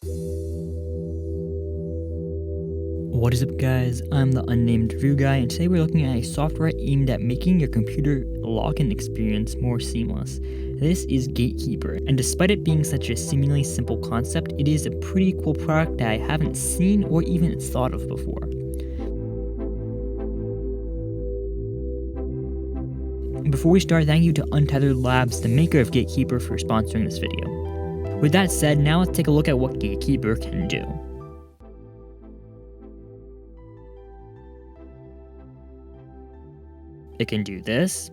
What is up, guys? I'm the unnamed review guy, and today we're looking at a software aimed at making your computer login experience more seamless. This is Gatekeeper, and despite it being such a seemingly simple concept, it is a pretty cool product that I haven't seen or even thought of before. Before we start, thank you to Untethered Labs, the maker of Gatekeeper, for sponsoring this video. With that said, now let's take a look at what Gatekeeper can do. It can do this.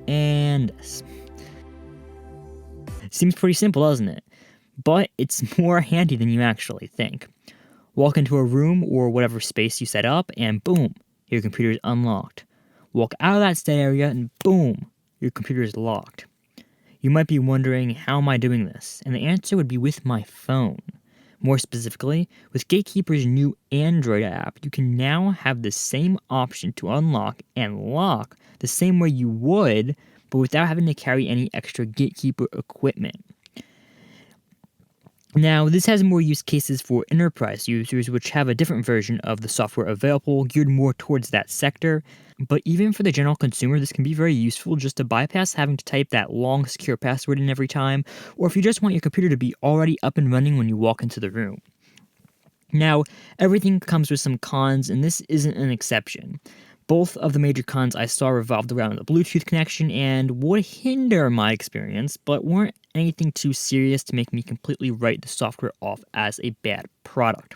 And this. Seems pretty simple, doesn't it? But it's more handy than you actually think. Walk into a room or whatever space you set up, and boom, your computer is unlocked. Walk out of that set area, and boom, your computer is locked. You might be wondering, how am I doing this? And the answer would be with my phone. More specifically, with Gatekeeper's new Android app, you can now have the same option to unlock and lock the same way you would, but without having to carry any extra Gatekeeper equipment. Now, this has more use cases for enterprise users, which have a different version of the software available, geared more towards that sector. But even for the general consumer, this can be very useful just to bypass having to type that long, secure password in every time, or if you just want your computer to be already up and running when you walk into the room. Now, everything comes with some cons, and this isn't an exception. Both of the major cons I saw revolved around the Bluetooth connection and would hinder my experience, but weren't anything too serious to make me completely write the software off as a bad product.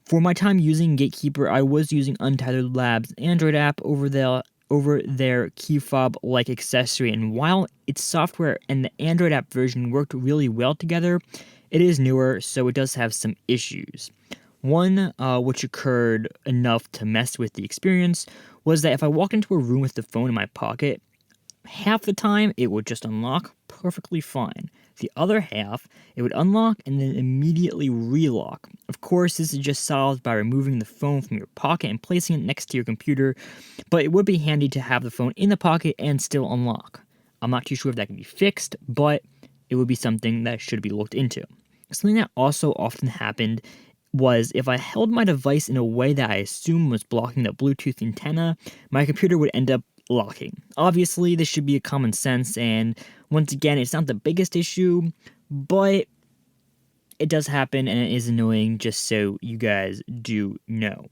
For my time using Gatekeeper, I was using Untethered Labs' Android app over their key fob-like accessory, and while its software and the Android app version worked really well together, it is newer, so it does have some issues. One, which occurred enough to mess with the experience, was that if I walked into a room with the phone in my pocket, half the time it would just unlock perfectly fine. The other half, it would unlock and then immediately relock. Of course, this is just solved by removing the phone from your pocket and placing it next to your computer, but it would be handy to have the phone in the pocket and still unlock. I'm not too sure if that can be fixed, but it would be something that should be looked into. Something that also often happened was if I held my device in a way that I assumed was blocking the Bluetooth antenna, my computer would end up locking. Obviously, this should be a common sense, and once again, it's not the biggest issue, but it does happen, and it is annoying, just so you guys do know.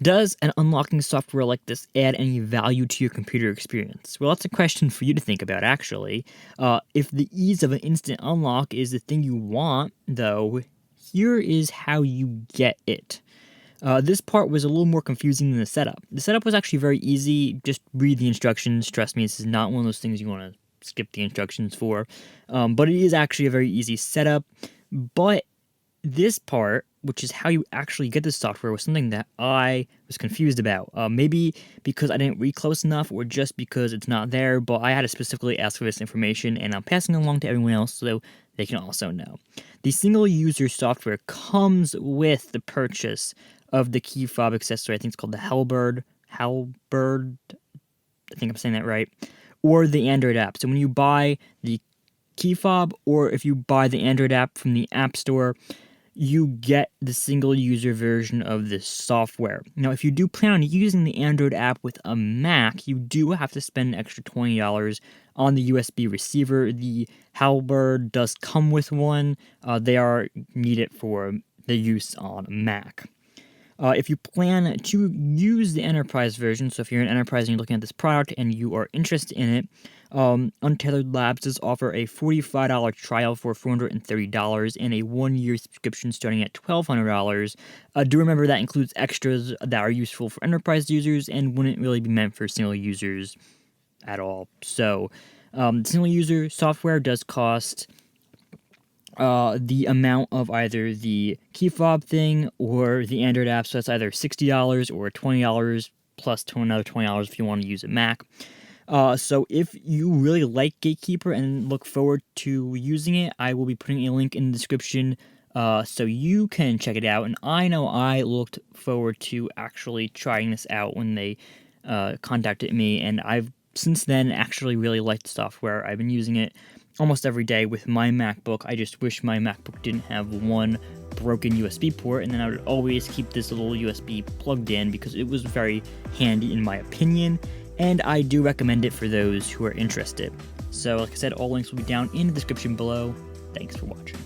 Does an unlocking software like this add any value to your computer experience? Well, that's a question for you to think about, actually. If the ease of an instant unlock is the thing you want, though, here is how you get it. This part was a little more confusing than the setup. The setup was actually very easy. Just read the instructions. Trust me, this is not one of those things you want to skip the instructions for. But it is actually a very easy setup. But this part, which is how you actually get the software, was something that I was confused about. Maybe because I didn't read close enough, or just because it's not there, but I had to specifically ask for this information, and I'm passing it along to everyone else so they can also know. The single-user software comes with the purchase of the key fob accessory. I think it's called the Halberd, I think I'm saying that right, or the Android app. So when you buy the key fob, or if you buy the Android app from the App Store, you get the single-user version of this software. Now, if you do plan on using the Android app with a Mac, you do have to spend an extra $20 on the USB receiver. The Halberd does come with one. They are needed for the use on Mac. If you plan to use the enterprise version, so if you're an enterprise and you're looking at this product and you are interested in it, Untethered Labs does offer a $45 trial for $430 and a 1-year subscription starting at $1,200. Do remember that includes extras that are useful for enterprise users and wouldn't really be meant for single users at all. So, single user software does cost the amount of either the key fob thing or the Android app, so that's either $60 or $20 plus another $20 if you want to use a Mac. So if you really like Gatekeeper and look forward to using it, I will be putting a link in the description So you can check it out. And I know I looked forward to actually trying this out when they contacted me, and I've since then actually really liked the software. I've been using it almost every day with my MacBook. I just wish my MacBook didn't have one broken USB port, and then I would always keep this little USB plugged in because it was very handy in my opinion, and I do recommend it for those who are interested. So like I said, all links will be down in the description below. Thanks for watching.